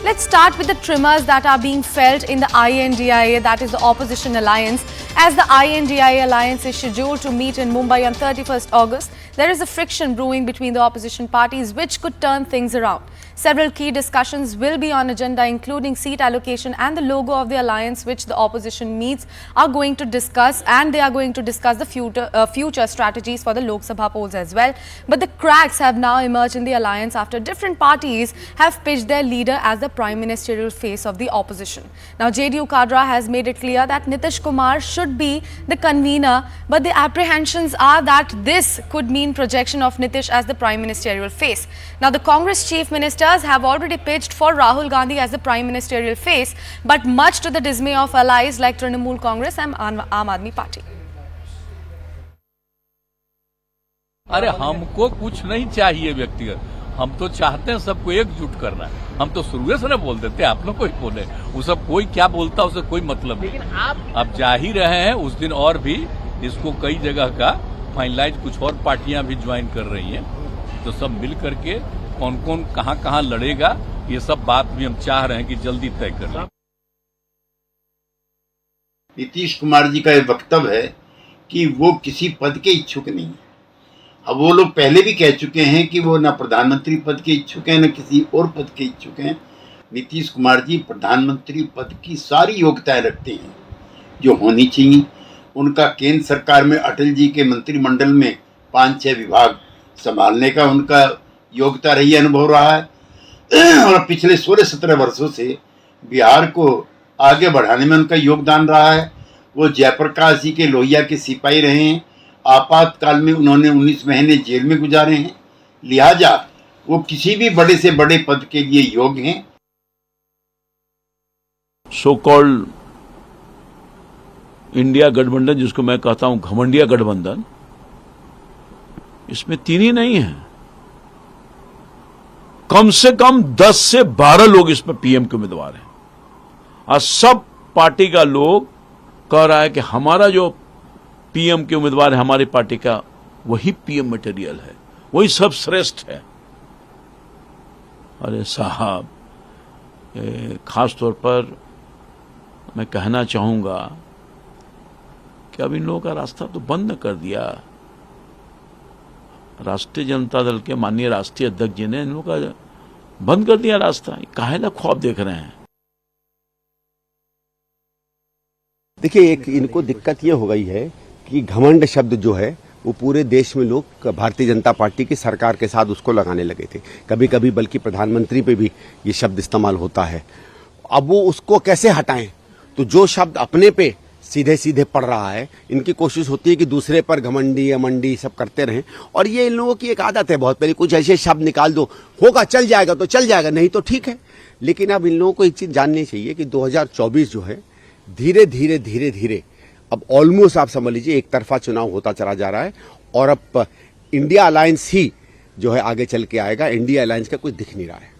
Let's start with the tremors that are being felt in the INDIA, that is the opposition alliance. As the INDIA alliance is scheduled to meet in Mumbai on 31st August, there is a friction brewing between the opposition parties which could turn things around. Several key discussions will be on agenda, including seat allocation and the logo of the alliance, which the opposition meets are going to discuss, and they are going to discuss the future strategies for the Lok Sabha polls as well. But the cracks have now emerged in the alliance after different parties have pitched their leader as the prime ministerial face of the opposition. Now, JDU cadre has made it clear that Nitish Kumar should be the convener, but the apprehensions are that this could mean projection of Nitish as the prime ministerial face. Now, the Congress chief minister have already pitched for Rahul Gandhi as the prime ministerial face, but much to the dismay of allies like Trinamool Congress and Aam Aadmi Party. अरे हमको कुछ नहीं चाहिए व्यक्तिगत, हम तो चाहते हैं सबको एकजुट करना। हम तो शुरू से न बोल देते, आप लोग कोई बोले, वो सब कोई क्या बोलता उसे कोई मतलब नहीं। लेकिन आप जा ही रहे हैं, उस दिन और भी इसको कई जगह का फाइनलाइज कुछ और पार्टियां भी ज्वाइन कर रही हैं, तो सब मिल करके कौन कौन कहां लड़ेगा, ये सब बात भी हम चाह रहे हैं कि जल्दी तय कर लें। नीतीश कुमार जी का ये वक्तव्य है कि वो किसी पद के इच्छुक नहीं है। अब वो लोग पहले भी कह चुके हैं कि वो न प्रधानमंत्री पद के इच्छुक हैं न किसी और पद के इच्छुक हैं। नीतीश कुमार जी प्रधानमंत्री पद की सारी योग्यताएं रखते हैं जो होनी चाहिए। उनका केंद्र सरकार में अटल जी के मंत्रिमंडल में 5-6 विभाग संभालने का उनका योग्यता रही, अनुभव रहा है, और पिछले 16-17 वर्षों से बिहार को आगे बढ़ाने में उनका योगदान रहा है। वो जयप्रकाश जी के लोहिया के सिपाही रहे हैं, आपातकाल में उन्होंने 19 महीने जेल में गुजारे हैं, लिहाजा वो किसी भी बड़े से बड़े पद के लिए योग्य हैं। सो कॉल्ड इंडिया गठबंधन, जिसको मैं कहता हूं घमंडिया गठबंधन, इसमें 3 ही नहीं है, कम से कम 10 से 12 लोग इसमें पीएम के उम्मीदवार हैं। और सब पार्टी का लोग कह रहा है कि हमारा जो पीएम के उम्मीदवार है हमारी पार्टी का, वही पीएम मटेरियल है, वही सब श्रेष्ठ है। अरे साहब, खास तौर पर मैं कहना चाहूंगा कि अब इन लोगों का रास्ता तो बंद कर दिया। राष्ट्रीय जनता दल के माननीय राष्ट्रीय अध्यक्ष जी ने इन लोगों का बंद कर दिया रास्ता। काहेला ख्वाब देख रहे हैं। देखिए, एक इनको दिक्कत ये हो गई है कि घमंड शब्द जो है वो पूरे देश में लोग भारतीय जनता पार्टी की सरकार के साथ उसको लगाने लगे थे, कभी कभी बल्कि प्रधानमंत्री पे भी ये शब्द इस्तेमाल होता है। अब वो उसको कैसे हटाएं? तो जो शब्द अपने पे सीधे सीधे पड़ रहा है, इनकी कोशिश होती है कि दूसरे पर घमंडी अमंडी सब करते रहें। और ये इन लोगों की एक आदत है, बहुत पहले कुछ ऐसे शब्द निकाल दो, होगा चल जाएगा तो चल जाएगा, नहीं तो ठीक है। लेकिन अब इन लोगों को एक चीज जाननी चाहिए कि 2024 जो है धीरे धीरे अब ऑलमोस्ट आप समझ लीजिए एक तरफा चुनाव होता चला जा रहा है, और अब इंडिया अलायंस ही जो है आगे चल के आएगा। इंडिया अलायंस का कुछ दिख नहीं रहा है।